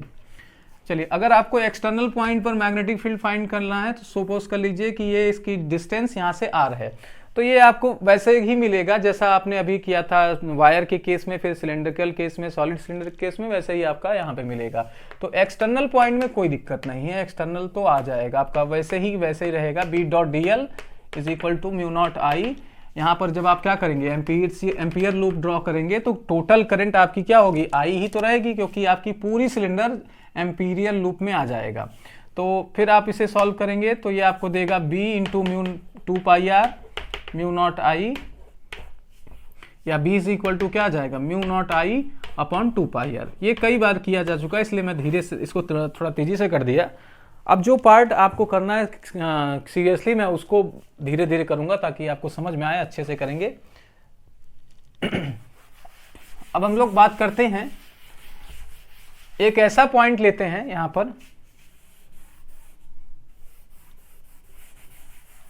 चलिए, अगर आपको एक्सटर्नल पॉइंट पर मैग्नेटिक फील्ड फाइंड करना है तो सपोज कर लीजिए कि ये इसकी डिस्टेंस यहाँ से r है। तो ये आपको वैसे ही मिलेगा जैसा आपने अभी किया था वायर के केस में, फिर सिलेंड्रिकल केस में, सॉलिड सिलेंडर केस में, वैसे ही आपका यहाँ पे मिलेगा। तो एक्सटर्नल पॉइंट में कोई दिक्कत नहीं है, एक्सटर्नल तो आ जाएगा आपका, वैसे ही रहेगा। B.dl is equal to mu naught I. यहाँ पर जब आप क्या करेंगे, एम्पियर लूप ड्रॉ करेंगे तो टोटल करंट आपकी क्या होगी, आई ही तो रहेगी, क्योंकि आपकी पूरी सिलेंडर एम्पीरियल लूप में आ जाएगा। तो फिर आप इसे सॉल्व करेंगे तो ये आपको देगा b into mu 2πr mu naught I, या b इज इक्वल टू क्या आ जाएगा, mu naught I upon 2πr। ये कई बार किया जा चुका है इसलिए मैं धीरे से इसको थोड़ा तेजी से कर दिया। अब जो पार्ट आपको करना है सीरियसली मैं उसको धीरे धीरे करूंगा ताकि आपको समझ में आए, अच्छे से करेंगे। अब हम लोग बात करते हैं, एक ऐसा पॉइंट लेते हैं यहां पर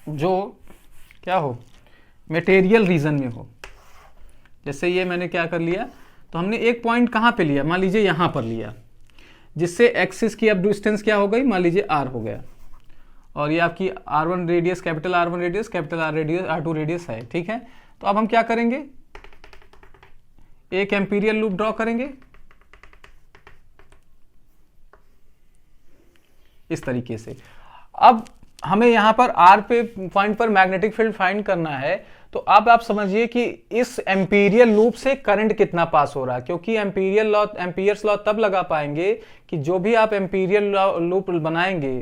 जो क्या हो, मटेरियल रीजन में हो। जैसे ये मैंने क्या कर लिया, तो हमने एक पॉइंट कहां पे लिया, मान लीजिए यहां पर लिया, जिससे एक्सिस की अब डिस्टेंस क्या हो गई, मान लीजिए r हो गया, और ये आपकी r1 radius, capital R1 radius, capital R radius, R2 radius है, ठीक है। तो अब हम क्या करेंगे, एक एम्पीरियल लूप ड्रॉ करेंगे इस तरीके से। अब हमें यहां पर r पे पॉइंट पर मैग्नेटिक फील्ड फाइंड करना है। तो अब आप समझिए कि इस एम्पीरियल लूप से करंट कितना पास हो रहा है, क्योंकि एम्पियर्स लॉ तब लगा पाएंगे कि जो भी आप एम्पीरियल लूप बनाएंगे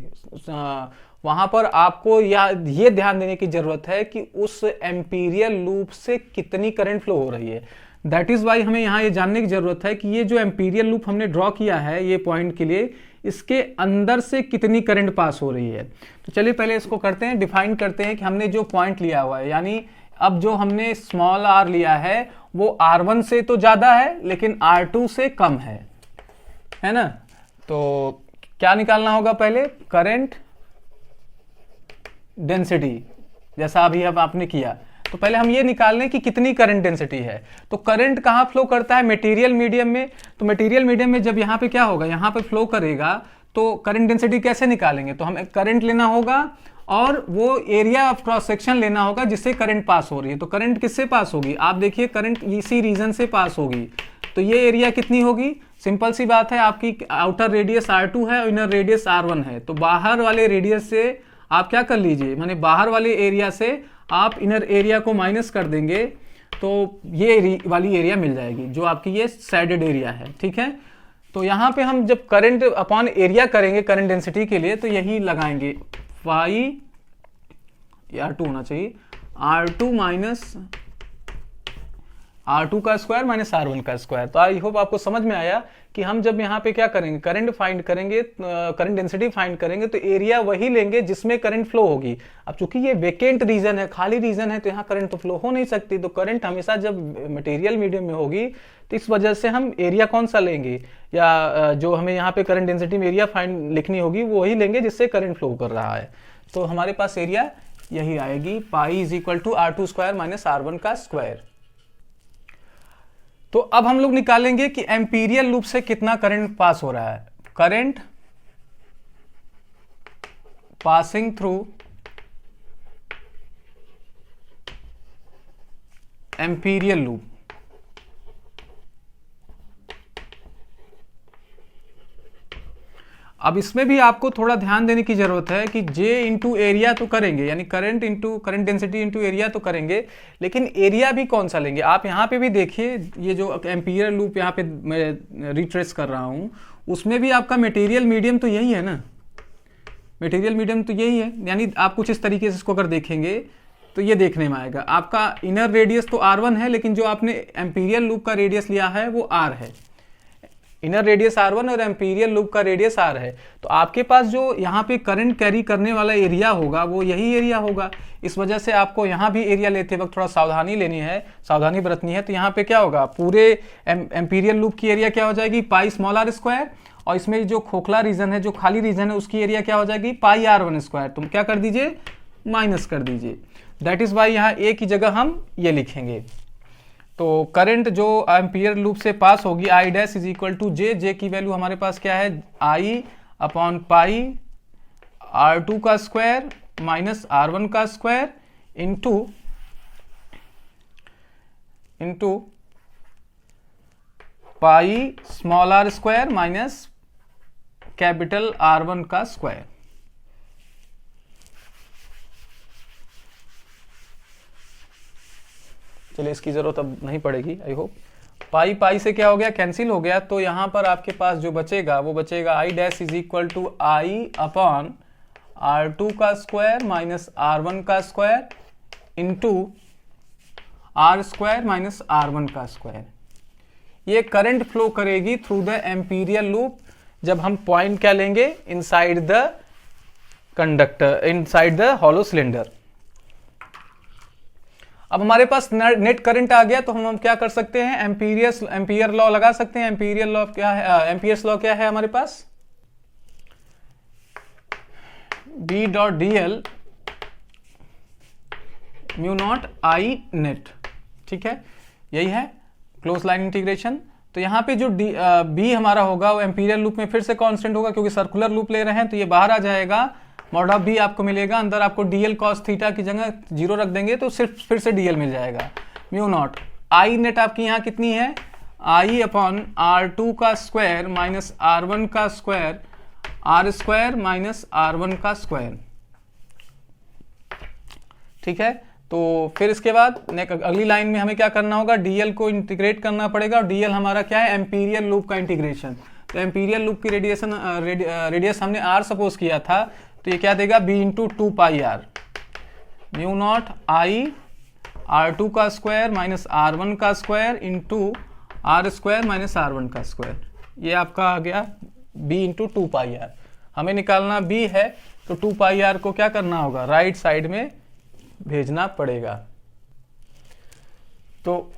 वहां पर आपको ये ध्यान देने की जरूरत है कि उस एम्पीरियल लूप से कितनी करंट फ्लो हो रही है। दैट इज वाई हमें यहाँ ये जानने की जरूरत है कि ये जो एम्पीरियल लूप हमने ड्रॉ किया है ये पॉइंट के लिए, इसके अंदर से कितनी करंट पास हो रही है। तो चलिए पहले इसको करते हैं, डिफाइन करते हैं कि हमने जो पॉइंट लिया हुआ है, यानी अब जो हमने स्मॉल r लिया है वो r1 से तो ज्यादा है लेकिन r2 से कम है ना। तो क्या निकालना होगा, पहले करंट डेंसिटी, जैसा अभी अब आपने किया। तो पहले हम ये निकाल लें कि कितनी करंट डेंसिटी है। तो करंट कहाँ फ्लो करता है, मटेरियल मीडियम में। तो मटेरियल मीडियम में जब यहाँ पे क्या होगा, यहाँ पे फ्लो करेगा तो करंट डेंसिटी कैसे निकालेंगे, तो हमें करंट लेना होगा और वो एरिया ऑफ क्रॉस सेक्शन लेना होगा जिससे करंट पास हो रही है। तो करंट किससे पास होगी, आप देखिए करंट इसी रीजन से पास होगी, तो ये एरिया कितनी होगी, सिंपल सी बात है, आपकी आउटर रेडियस R2 है और इनर रेडियस R1 है, तो बाहर वाले रेडियस से आप क्या कर लीजिए, माने बाहर वाले एरिया से आप इनर एरिया को माइनस कर देंगे तो ये वाली एरिया मिल जाएगी जो आपकी ये सैडेड एरिया है। ठीक है, तो यहाँ पे हम जब करंट अपॉन एरिया करेंगे करंट डेंसिटी के लिए तो यही लगाएंगे, फाई R2 होना चाहिए, R2 माइनस R2 का स्क्वायर माइनस R1 का स्क्वायर। तो आई होप आपको समझ में आया कि हम जब यहाँ पे क्या करेंगे, करंट फाइंड करेंगे, करंट डेंसिटी फाइंड करेंगे तो एरिया वही लेंगे जिसमें करंट फ्लो होगी। अब चूंकि ये वेकेंट रीजन है, खाली रीजन है, तो यहाँ करंट तो फ्लो हो नहीं सकती, तो करंट हमेशा जब मटेरियल मीडियम में होगी तो इस वजह से हम एरिया कौन सा लेंगे, या जो हमें यहाँ पे करंट डेंसिटी में एरिया फाइंड लिखनी होगी वो वही लेंगे जिससे करंट फ्लो कर रहा है। तो हमारे पास एरिया यही आएगी, pi is equal to R2 square minus R1 का स्क्वायर। तो अब हम लोग निकालेंगे कि एम्पीरियल लूप से कितना करंट पास हो रहा है, current passing through Amperian loop. अब इसमें भी आपको थोड़ा ध्यान देने की जरूरत है कि J इंटू एरिया तो करेंगे, यानी current into current density into area तो करेंगे, लेकिन एरिया भी कौन सा लेंगे। आप यहाँ पे भी देखिए, ये जो एम्पीरियल लूप यहाँ पे मैं रिट्रेस कर रहा हूँ, उसमें भी आपका मटेरियल मीडियम तो यही है ना, मटेरियल मीडियम तो यही है, यानी आप कुछ इस तरीके से इसको अगर देखेंगे तो ये देखने में आएगा, आपका इनर रेडियस तो R1 है, लेकिन जो आपने एम्पीरियल लूप का रेडियस लिया है वो R है, इनर रेडियस R1 और एम्पीरियल लूप का रेडियस R है। तो आपके पास जो यहाँ पे करंट कैरी करने वाला एरिया होगा वो यही एरिया होगा। इस वजह से आपको यहाँ भी एरिया लेते वक्त थोड़ा सावधानी लेनी है, सावधानी बरतनी है। तो यहाँ पे क्या होगा, पूरे एम्पीरियल लूप की एरिया क्या हो जाएगी, पाई स्मॉल r स्क्वायर, और इसमें जो खोखला रीजन है, जो खाली रीजन है, उसकी एरिया क्या हो जाएगी, पाई R1 स्क्वायर। तुम क्या कर दीजिए, माइनस कर दीजिए। दैट इज वाई यहाँ ए की जगह हम ये लिखेंगे। तो करंट जो एम्पीयर लूप से पास होगी, I dash is equal to J, J की वैल्यू हमारे पास क्या है, आई अपॉन पाई R2 का स्क्वायर माइनस R1 का square into pi small r square minus capital R1 का स्क्वायर। चलिए इसकी जरूरत अब नहीं पड़ेगी, आई होप। पाई पाई से क्या हो गया, कैंसिल हो गया, तो यहां पर आपके पास जो बचेगा वो बचेगा I dash is equal to I upon R2 का स्क्वायर माइनस R1 का square into R square minus R1 का स्क्वायर। ये करंट फ्लो करेगी थ्रू द एम्पीरियल लूप जब हम पॉइंट क्या लेंगे, inside the conductor, inside the hollow cylinder. अब हमारे पास नेट करंट आ गया, तो हम क्या कर सकते हैं, एम्पीयर लॉ लगा सकते हैं। एम्पीरियल लॉ क्या है, एम्पीयर्स लॉ क्या है हमारे पास, B dot DL mu naught I net. ठीक है, यही है क्लोज लाइन इंटीग्रेशन। तो यहाँ पे जो B हमारा होगा वो एम्पीरियल लूप में फिर से कांस्टेंट होगा, क्योंकि सर्कुलर लूप ले रहे हैं, तो ये बाहर आ जाएगा, मॉड ऑफ B आपको मिलेगा, अंदर आपको DL cos थीटा की जगह 0 रख देंगे तो सिर्फ फिर से DL मिल जाएगा, म्यू नॉट I नेट आपकी यहाँ कितनी है, I अपॉन R2 का स्क्वायर माइनस R1 का square, R square minus R1 का स्क्वायर। ठीक है, तो फिर इसके बाद अगली लाइन में हमें क्या करना होगा, DL को इंटीग्रेट करना पड़ेगा, और DL हमारा क्या है, एम्पीरियल लूप का इंटीग्रेशन। तो एम्पीरियल लूप की रेडियस हमने R सपोज किया था, तो ये क्या देगा, B into 2 pi R mu naught I R2 का स्क्वायर माइनस R1 का square into R square minus R1 का स्क्वायर। ये आपका आ गया B इंटू 2 पाई R। हमें निकालना B है, तो 2 पाई R को क्या करना होगा, राइट साइड में भेजना पड़ेगा। तो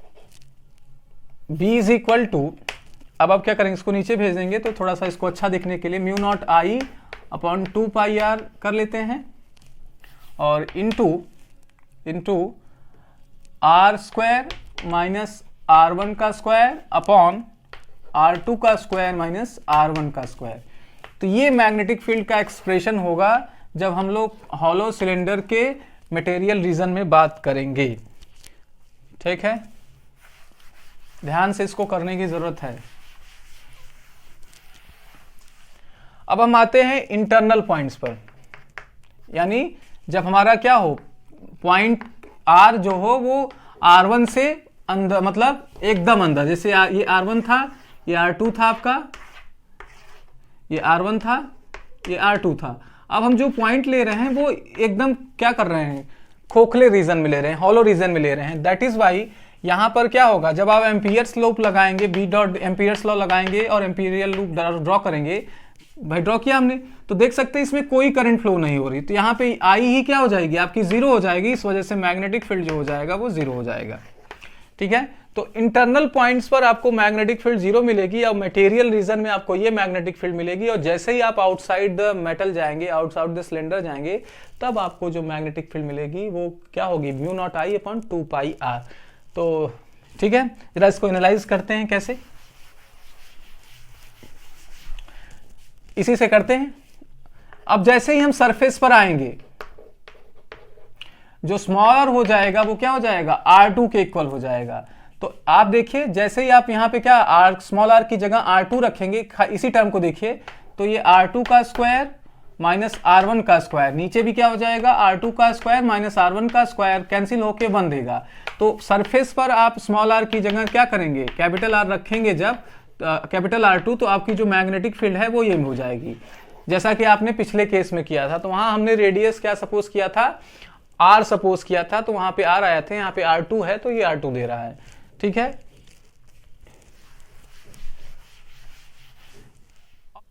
B इज इक्वल टू, अब आप क्या करेंगे, इसको नीचे भेज देंगे तो थोड़ा सा इसको अच्छा दिखने के लिए mu naught I upon 2 pi R कर लेते हैं, और into R square minus R1 का स्क्वायर अपॉन R2 का स्क्वायर माइनस R1 का स्क्वायर। तो ये मैग्नेटिक फील्ड का एक्सप्रेशन होगा जब हम लोग हॉलो सिलेंडर के मटेरियल रीजन में बात करेंगे। ठीक है, ध्यान से इसको करने की जरूरत है। अब हम आते हैं इंटरनल पॉइंट्स पर, यानी जब हमारा क्या हो, पॉइंट आर जो हो वो R1 से अंदर, मतलब एकदम अंदर, जैसे ये R1 था, ये R2 था आपका, ये R1 था, ये R2 था। अब हम जो पॉइंट ले रहे हैं वो एकदम क्या कर रहे हैं, खोखले रीजन में ले रहे हैं, हॉलो रीजन में ले रहे हैं। दैट इज वाई यहां पर क्या होगा, जब आप एम्पियर्स लूप लगाएंगे, बी डॉट एम्पियर्स लॉ लगाएंगे और एम्पिरियल लूप ड्रॉ करेंगे, भाई ड्रॉ किया हमने, तो देख सकते हैं इसमें कोई करंट फ्लो नहीं हो रही, तो यहाँ पे आई ही क्या हो जाएगी, आपकी जीरो हो जाएगी। इस वजह से मैग्नेटिक फील्ड जो हो जाएगा वो जीरो हो जाएगा। ठीक है, तो इंटरनल पॉइंट्स पर आपको मैग्नेटिक फील्ड जीरो मिलेगी और मटेरियल रीजन में आपको ये मैग्नेटिक फील्ड मिलेगी। और जैसे ही आप आउटसाइड द मेटल जाएंगे, आउटसाइड द सिलेंडर जाएंगे, तब आपको जो मैग्नेटिक फील्ड मिलेगी वो क्या होगी, mu naught I upon 2 pi R. तो ठीक है, जरा इसको एनालाइज करते हैं कैसे, इसी से करते हैं। अब जैसे ही हम सरफेस पर आएंगे, जो स्मॉलर हो जाएगा वो क्या हो जाएगा, R2 के इक्वल हो जाएगा। तो आप देखिए, जैसे ही आप यहां पे क्या आर, स्मॉल आर की जगह R2 रखेंगे, इसी टर्म को देखिए, तो ये R2 का स्क्वायर माइनस R1 का स्क्वायर, नीचे भी क्या हो जाएगा, R2 का स्क्वायर माइनस R1 का स्क्वायर, कैंसिल होके 1 देगा। तो सरफेस पर आप स्मॉल आर की जगह क्या करेंगे, कैपिटल आर रखेंगे, जब कैपिटल R2, तो आपकी जो मैग्नेटिक फील्ड है वो ये हो जाएगी, जैसा कि आपने पिछले केस में किया था। तो वहां हमने रेडियस क्या सपोज किया था, R सपोज किया था, तो वहां पे R आया थे, यहाँ पे R2 है, तो ये R2 दे रहा है। ठीक है,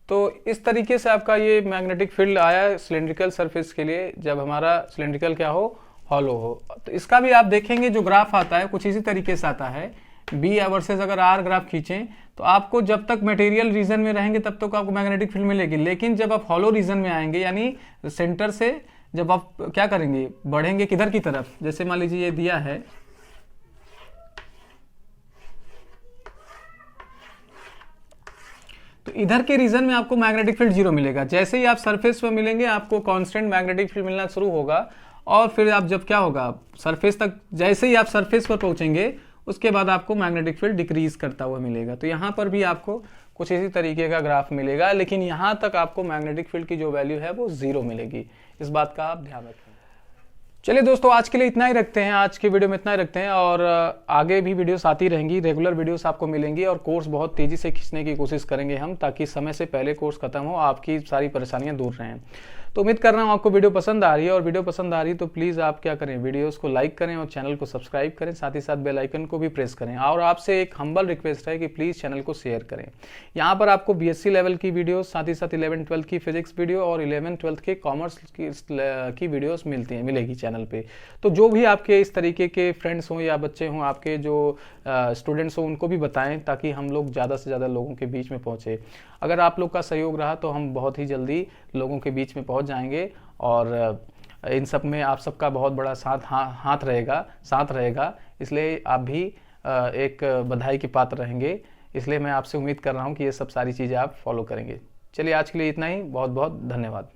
तो इस तरीके से आपका ये मैग्नेटिक फील्ड आया सिलेंड्रिकल सरफेस के लिए, जब हमारा सिलेंड्रिकल क्या हो, हॉलो हो। तो इसका भी आप देखेंगे जो ग्राफ आता है कुछ इसी तरीके से आता है, बी वर्सेस अगर आर ग्राफ खींचें, तो आपको जब तक मटेरियल रीजन में रहेंगे तब तक आपको मैग्नेटिक फील्ड मिलेगी। लेकिन जब आप हॉलो रीजन में आएंगे, यानी सेंटर से जब आप क्या करेंगे, बढ़ेंगे किधर की तरफ, जैसे मान लीजिए ये दिया है, तो इधर के रीजन में आपको मैग्नेटिक फील्ड जीरो मिलेगा। जैसे ही आप सरफेस पर मिलेंगे आपको कांस्टेंट मैग्नेटिक फील्ड मिलना शुरू होगा, और फिर आप जब क्या होगा, सरफेस तक, जैसे ही आप सरफेस पर पहुंचेंगे उसके बाद आपको मैग्नेटिक फील्ड डिक्रीज करता हुआ मिलेगा। तो यहाँ पर भी आपको कुछ इसी तरीके का ग्राफ मिलेगा, लेकिन यहाँ तक आपको मैग्नेटिक फील्ड की जो वैल्यू है वो जीरो मिलेगी। इस बात का आप ध्यान रखें। चलिए दोस्तों, आज के लिए इतना ही रखते हैं, आज के वीडियो में इतना ही रखते हैं, और आगे भी वीडियोस आती रहेंगी, रेगुलर वीडियोस आपको मिलेंगी, और कोर्स बहुत तेजी से खींचने की कोशिश करेंगे हम, ताकि समय से पहले कोर्स खत्म हो, आपकी सारी परेशानियां दूर रहें। तो उम्मीद कर रहा हूँ आपको वीडियो पसंद आ रही है, और वीडियो पसंद आ रही है तो प्लीज़ आप क्या करें, वीडियोस को लाइक करें और चैनल को सब्सक्राइब करें, साथ ही साथ बेल आइकन को भी प्रेस करें। और आपसे एक हम्बल रिक्वेस्ट है कि प्लीज़ चैनल को शेयर करें। यहाँ पर आपको BSc लेवल की वीडियोस, साथ ही साथ 11th-12th की फिजिक्स वीडियो और 11th-12th के कॉमर्स की वीडियोस मिलेगी चैनल पे। तो जो भी आपके इस तरीके के फ्रेंड्स हों या बच्चे हों, आपके जो स्टूडेंट्स हों, उनको भी बताएं, ताकि हम लोग ज़्यादा से ज़्यादा लोगों के बीच में पहुँचे। अगर आप लोग का सहयोग रहा तो हम बहुत ही जल्दी लोगों के बीच में पहुँच जाएंगे, और इन सब में आप सबका बहुत बड़ा साथ रहेगा। इसलिए आप भी एक बधाई के पात्र रहेंगे। इसलिए मैं आपसे उम्मीद कर रहा हूँ कि ये सब सारी चीज़ें आप फॉलो करेंगे। चलिए, आज के लिए इतना ही, बहुत बहुत धन्यवाद।